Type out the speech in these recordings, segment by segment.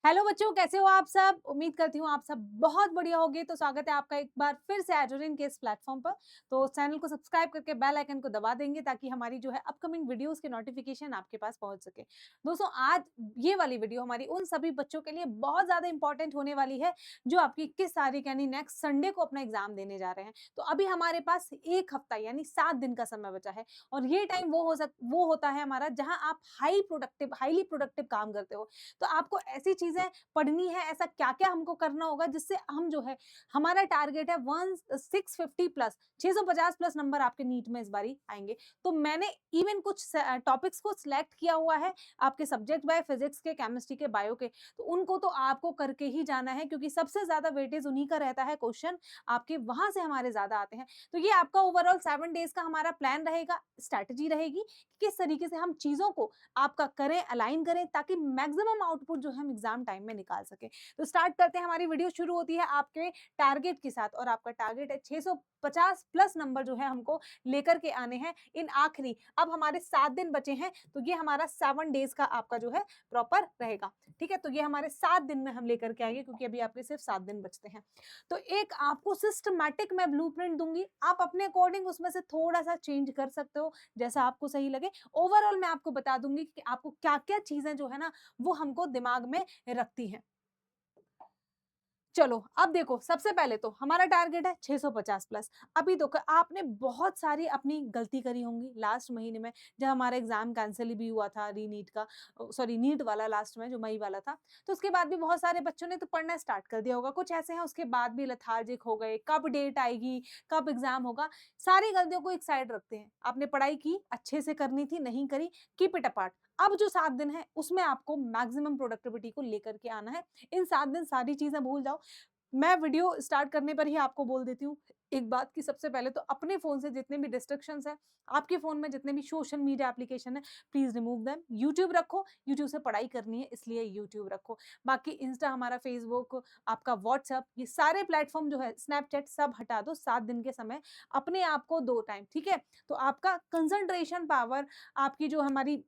Hello बच्चों, कैसे हो आप सब? उम्मीद करती हूँ आप सब बहुत बढ़िया होगे। तो स्वागत है आपका एक बार फिर से एजुरिन के इस प्लेटफॉर्म पर। तो चैनल को सब्सक्राइब करके बेल आइकन को दबा देंगे ताकि हमारी जो है अपकमिंग वीडियोस के नोटिफिकेशन आपके पास पहुंच सके। दोस्तों, आज ये वाली वीडियो हमारी उन सभी बच्चों के लिए बहुत ज्यादा इंपॉर्टेंट होने वाली है जो आपकी 21 तारीख यानी नेक्स्ट संडे को अपना एग्जाम देने जा रहे हैं। तो अभी हमारे पास एक हफ्ता यानी 7 दिन का समय बचा है और ये टाइम वो होता है हमारा जहां आप हाईली प्रोडक्टिव काम करते हो। तो आपको ऐसी चीजें पढ़नी है, ऐसा क्या-क्या हमको करना होगा जिससे हम जो है हमारा टारगेट है 650 प्लस 650 प्लस नंबर आपके नीट में इस बारी आएंगे। तो मैंने इवन कुछ टॉपिक्स को सिलेक्ट किया हुआ है आपके सब्जेक्ट बाय फिजिक्स के, केमिस्ट्री के, बायो के। तो उनको तो आपको करके ही जाना है क्योंकि सबसे ज्यादा वेटेज उन्हीं का रहता है, क्वेश्चन आपके वहां से हमारे ज्यादा आते हैं। तो ये आपका ओवरऑल 7 डेज का हमारा प्लान रहेगा, स्ट्रैटेजी रहेगी कि किस तरीके से हम चीजों को आपका करें, अलाइन करें ताकि मैक्सिमम आउटपुट जो है हम एग्जाम टाइम में निकाल सके। तो स्टार्ट करते हैं। हमारी वीडियो शुरू होती है आपके टारगेट के साथ और आपका टारगेट है 650 प्लस नंबर जो है हमको लेकर के आने हैं इन आखिरी, अब हमारे 7 दिन बचे हैं। तो ये हमारा 7 डेज का आपका जो है प्रॉपर रहेगा। ठीक है, तो ये हमारे 7 दिन में हम लेकर के आएंगे क्योंकि अभी आपके सिर्फ 7 दिन बचते हैं। तो एक आपको सिस्टमैटिक मैं ब्लूप्रिंट दूंगी, आप अपने अकॉर्डिंग उसमें से थोड़ा सा चेंज कर सकते हो जैसा आपको सही लगे। ओवरऑल मैं आपको बता दूंगी कि आपको क्या क्या चीजें जो है ना वो हमको दिमाग में रखती हैं। चलो अब देखो, सबसे पहले तो हमारा टारगेट है 650 प्लस। अभी तो आपने बहुत सारी अपनी गलती करी होंगी लास्ट महीने में जब हमारा एग्जाम कैंसिल भी हुआ था रीनीट का, सॉरी नीट वाला लास्ट में जो मई वाला था। तो उसके बाद भी बहुत सारे बच्चों ने तो पढ़ना स्टार्ट कर दिया होगा, कुछ ऐसे हैं उसके बाद भी लथार्जिक हो गए, कब डेट आएगी, कब एग्जाम होगा। सारी गलतियों को एक साइड रखते हैं, आपने पढ़ाई की, अच्छे से करनी थी, नहीं करी, कीप इट अपार्ट। अब जो 7 दिन है उसमें आपको मैक्सिमम प्रोडक्टिविटी को लेकर के आना है। इन 7 दिन सारी चीजें भूल जाओ। मैं वीडियो स्टार्ट करने पर ही आपको बोल देती हूँ एक बात की, सबसे पहले तो अपने फोन से जितने भी डिस्ट्रक्शंस हैं, आपके फोन में जितने भी सोशल मीडिया एप्लीकेशन है, प्लीज रिमूव देम। यूट्यूब रखो, यूट्यूब से पढ़ाई करनी है इसलिए यूट्यूब रखो। बाकी इंस्टा, हमारा फेसबुक, आपका व्हाट्सएप, ये सारे प्लेटफॉर्म जो है, स्नैपचैट, सब हटा दो 7 दिन के समय। अपने आप को दो टाइम, ठीक है? तो आपका कंसंट्रेशन पावर, आपकी जो हमारी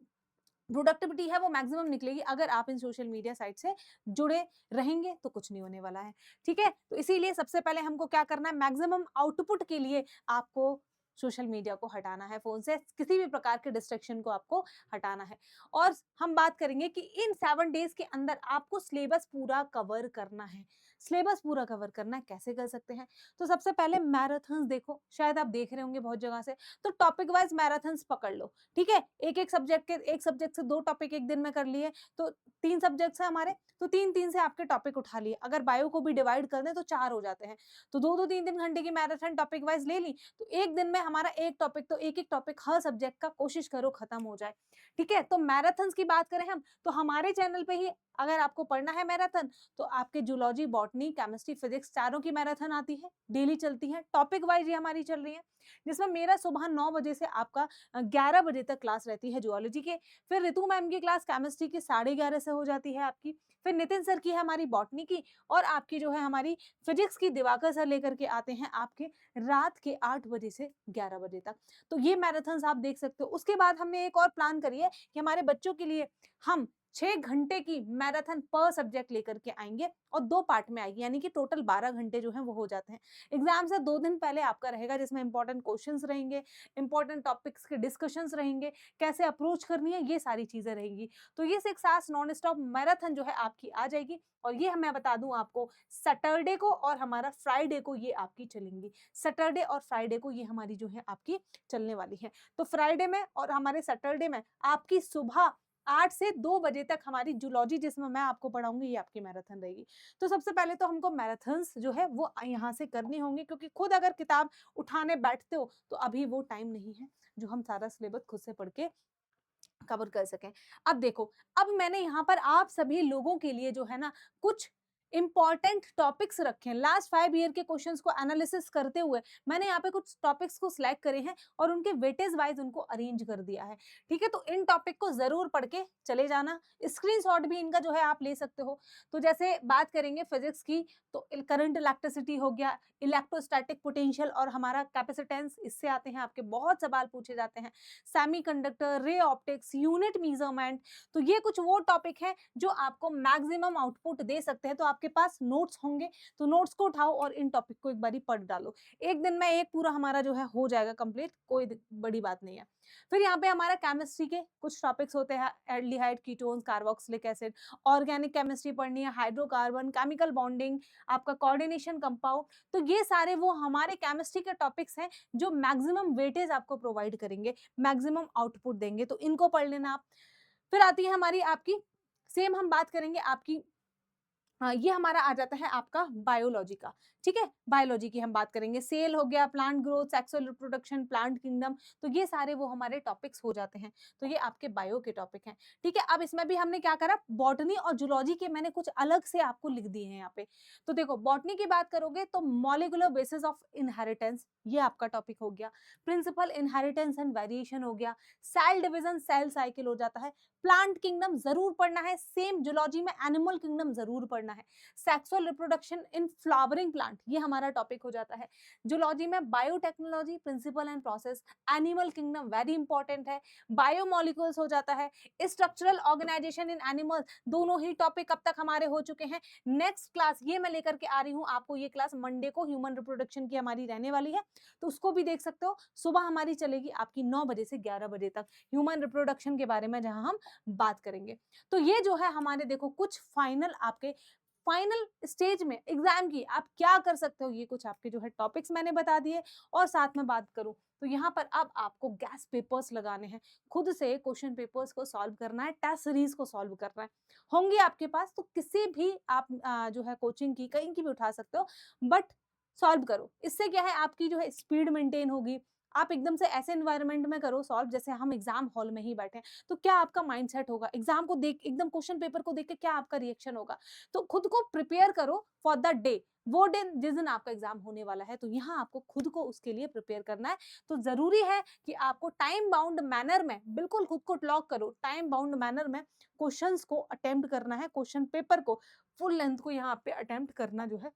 प्रोडक्टिविटी है वो मैक्सिमम निकलेगी अगर आप इन सोशल मीडिया साइट से जुड़े रहेंगे। तो कुछ नहीं होने वाला है, ठीक है? तो इसीलिए सबसे पहले हमको क्या करना है, मैक्सिमम आउटपुट के लिए आपको सोशल मीडिया को हटाना है, फोन से किसी भी प्रकार के डिस्ट्रैक्शन को आपको हटाना है। और हम बात करेंगे कि इन 7 डेज के अंदर आपको सिलेबस पूरा कवर करना है। सिलेबस पूरा कवर करना है, कैसे कर सकते हैं? तो सबसे पहले मैराथन्स देखो, शायद आप देख रहे होंगे बहुत जगह से। तो टॉपिक वाइज मैराथन्स पकड़ लो, ठीक है? एक सब्जेक्ट से 2 टॉपिक एक दिन में कर लिए, तो 3 सब्जेक्ट्स हैं हमारे, तो 3-3 से आपके टॉपिक उठा लिए। अगर बायो को भी डिवाइड कर दें तो 4 हो जाते हैं। तो 2-2 3-3 घंटे की मैराथन टॉपिक वाइज ले ली, तो एक दिन में हमारा एक टॉपिक, तो एक-एक टॉपिक हर सब्जेक्ट का कोशिश करो खत्म हो जाए, ठीक है? तो मैराथन्स की बात करें हम, तो हमारे चैनल पे ही अगर आपको पढ़ना है मैराथन, तो आपके जूलॉजी, बॉटनी, केमिस्ट्री, फिजिक्स चारों की मैराथन आती है, डेली चलती है, टॉपिक वाइज ये हमारी चल रही है। जिसमें मेरा सुबह 9 बजे से आपका 11 बजे तक क्लास रहती है जूलॉजी के। फिर ऋतु मैम की क्लास केमिस्ट्री की 11:30 से हो जाती है आपकी। फिर नितिन सर की है हमारी बॉटनी की, और आपकी जो है हमारी फिजिक्स की दिवाकर सर लेकर के आते हैं आपके रात के 8 बजे से 11 बजे तक। तो ये मैराथन्स आप देख सकते हो। उसके बाद हमने एक और प्लान करी है कि हमारे बच्चों के लिए हम 6 घंटे की मैराथन पर सब्जेक्ट लेकर के आएंगे और 2 पार्ट में आएगी, यानी कि टोटल 12 घंटे जो है वो हो जाते हैं। एग्जाम से 2 दिन पहले आपका रहेगा जिसमें इंपॉर्टेंट क्वेश्चंस रहेंगे, इंपॉर्टेंट टॉपिक्स के डिस्कशंस रहेंगे, कैसे अप्रोच करनी है, ये सारी चीजें रहेंगी। तो ये 6 आवर्स नॉन स्टॉप मैराथन जो है आपकी आ जाएगी। और ये मैं बता दूं आपको, सैटरडे को और हमारा फ्राइडे को ये आपकी चलेंगी। सैटरडे और फ्राइडे को ये हमारी जो है आपकी चलने वाली है। तो फ्राइडे में और हमारे सैटरडे में आपकी सुबह 8 से 2 बजे तक हमारी जूलॉजी, जिसमें मैं आपको पढ़ाऊंगी, ये आपकी मैराथन रहेगी। तो सबसे पहले तो हमको मैराथन्स जो है वो यहाँ से करनी होंगी, क्योंकि खुद अगर किताब उठाने बैठते हो तो अभी वो टाइम नहीं है जो हम सारा सिलेबस खुद से पढ़ के कवर कर सकें। अब देखो, अब मैंने यहाँ पर आप सभी लोगों के लिए जो है ना कुछ इंपॉर्टेंट टॉपिक्स रखे हैं। लास्ट 5 ईयर के क्वेश्चंस को एनालिसिस करते हुए मैंने यहाँ पे कुछ टॉपिक्स को सिलेक्ट करे हैं और उनके वेटेज वाइज उनको अरेंज कर दिया है। ठीक है, तो इन टॉपिक को जरूर पढ़ के चले जाना। स्क्रीनशॉट भी इनका जो है आप ले सकते हो। तो जैसे बात करेंगे फिजिक्स की, तो करंट इलेक्ट्रिसिटी हो गया, इलेक्ट्रोस्टैटिक पोटेंशियल और हमारा कैपेसिटेंस, इससे आते हैं आपके बहुत सवाल पूछे जाते हैं। Semiconductor, ray optics, unit measurement, तो ये कुछ वो टॉपिक है जो आपको मैक्सिमम आउटपुट दे सकते हैं। तो आपके पास नोट्स होंगे, तो नोट्स को उठाओ और इन टॉपिक को एक बारी पढ़ डालो। एक दिन में एक पूरा हमारा जो है हो जाएगा कंप्लीट, कोई बड़ी बात नहीं है। फिर यहाँ पे हमारा केमिस्ट्री के कुछ टॉपिक्स होते हैं, aldehyde, ketones, carboxylic acid, organic chemistry पढ़नी है, हाइड्रोकार्बन, केमिकल बॉन्डिंग, आपका कोऑर्डिनेशन कंपाउंड। तो ये सारे वो हमारे केमिस्ट्री के टॉपिक्स हैं जो मैक्सिमम वेटेज आपको प्रोवाइड करेंगे, मैक्सिमम आउटपुट देंगे, तो इनको पढ़ लेना आप। फिर आती है हमारी आपकी, सेम हम बात करेंगे आपकी, हाँ, ये हमारा आ जाता है आपका बायोलॉजी का। ठीक है, बायोलॉजी की हम बात करेंगे, सेल हो गया, plant growth, sexual reproduction, plant kingdom, तो ये सारे वो हमारे टॉपिक्स हो जाते हैं। तो ये आपके बायो के टॉपिक हैं। ठीक है, अब इसमें भी हमने क्या करा, बॉटनी और जूलॉजी के मैंने कुछ अलग से आपको लिख दिए हैं यहाँ पे। तो देखो, बॉटनी की बात करोगे तो मॉलिक्यूलर बेसिस ऑफ इनहेरिटेंस, ये आपका टॉपिक हो गया। प्रिंसिपल इनहेरिटेंस एंड वेरिएशन हो गया। सेल डिवीजन, सेल साइकिल हो जाता है। प्लांट किंगडम जरूर पढ़ना है, सेम जूलॉजी में एनिमल किंगडम जरूर पढ़ना है। Sexual reproduction in flowering plant, ये हमारा टॉपिक हो जाता है। जूलॉजी में biotechnology, principle and process, animal kingdom very important है। बायोमोलिक्यूल्स हो जाता है। स्ट्रक्चरल ऑर्गेनाइजेशन इन एनिमल्स, दोनों ही टॉपिक अब तक हमारे हो चुके हैं। नेक्स्ट क्लास ये मैं लेकर के आ रही हूँ आपको, ये क्लास मंडे को ह्यूमन रिप्रोडक्शन की हमारी रहने वाली है, तो उसको भी देख सकते हो। सुबह हमारी चलेगी आपकी 9 बजे से 11 बजे तक, ह्यूमन रिप्रोडक्शन के बारे में जहां हम बात करेंगे। तो ये जो है हमारे देखो कुछ फाइनल आपके फाइनल स्टेज में एग्जाम की आप क्या कर सकते हो, ये कुछ आपके जो है टॉपिक्स मैंने बता दिए। और साथ में बात करूं तो यहाँ पर अब आपको गैस पेपर्स लगाने हैं, खुद से क्वेश्चन पेपर्स को सॉल्व करना है, टेस्ट सीरीज को सॉल्व करना है। होंगे आपके पास, तो किसी भी आप जो है कोचिंग की कहीं की भी उठा सकते हो, बट सॉल्व करो। इससे क्या है, आपकी जो है स्पीड मेंटेन होगी। आप एकदम से ऐसे एनवायरनमेंट में करो सॉल्व जैसे हम एग्जाम हॉल में ही बैठे हैं, तो क्या आपका माइंडसेट होगा, एग्जाम को देख, एकदम क्वेश्चन पेपर को देख के क्या आपका रिएक्शन होगा। तो खुद को प्रिपेयर करो फॉर द डे, वो दिन जिस दिन आपका एग्जाम होने वाला है, तो यहाँ आपको खुद को उसके लिए प्रिपेयर करना है। तो जरूरी है कि आपको टाइम बाउंड मैनर में, बिल्कुल खुद को लॉक करो, टाइम बाउंड मैनर में क्वेश्चंस को अटेम्प्ट करना है, क्वेश्चन पेपर को फुल लेंथ को यहाँ पे अटेम्प्ट करना जो है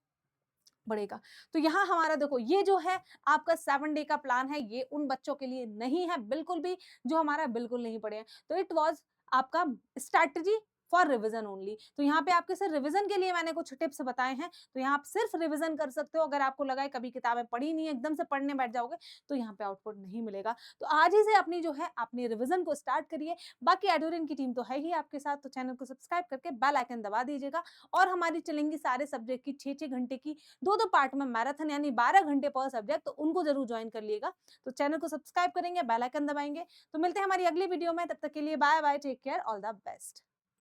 बढ़ेगा। तो यहाँ हमारा देखो, ये जो है आपका 7 डे का प्लान है, ये उन बच्चों के लिए नहीं है बिल्कुल भी जो हमारा बिल्कुल नहीं पढ़े हैं। तो इट वाज आपका स्ट्रैटेजी फॉर रिवीजन ओनली। तो यहाँ पे आपके सिर्फ रिवीजन के लिए मैंने कुछ टिप्स बताए हैं, तो यहाँ आप सिर्फ रिवीजन कर सकते हो। अगर आपको लगा है कभी किताबें पढ़ी नहीं है, एकदम से पढ़ने बैठ जाओगे, तो यहाँ पे आउटपुट नहीं मिलेगा। तो आज ही से अपनी जो है अपनी रिवीजन को स्टार्ट करिए। बाकी एडोरिन की टीम तो है ही आपके साथ, तो चैनल को सब्सक्राइब करके बेल आइकन दबा दीजिएगा। और हमारी चलेंगी सारे सब्जेक्ट की 6-6 घंटे की 2-2 पार्ट में मैराथन, यानी 12 घंटे पर सब्जेक्ट, तो उनको जरूर ज्वाइन कर लिएगा। तो चैनल को सब्सक्राइब करेंगे, बेल आइकन दबाएंगे। तो मिलते हैं हमारी अगली वीडियो में, तब तक के लिए bye bye, take care, all the best.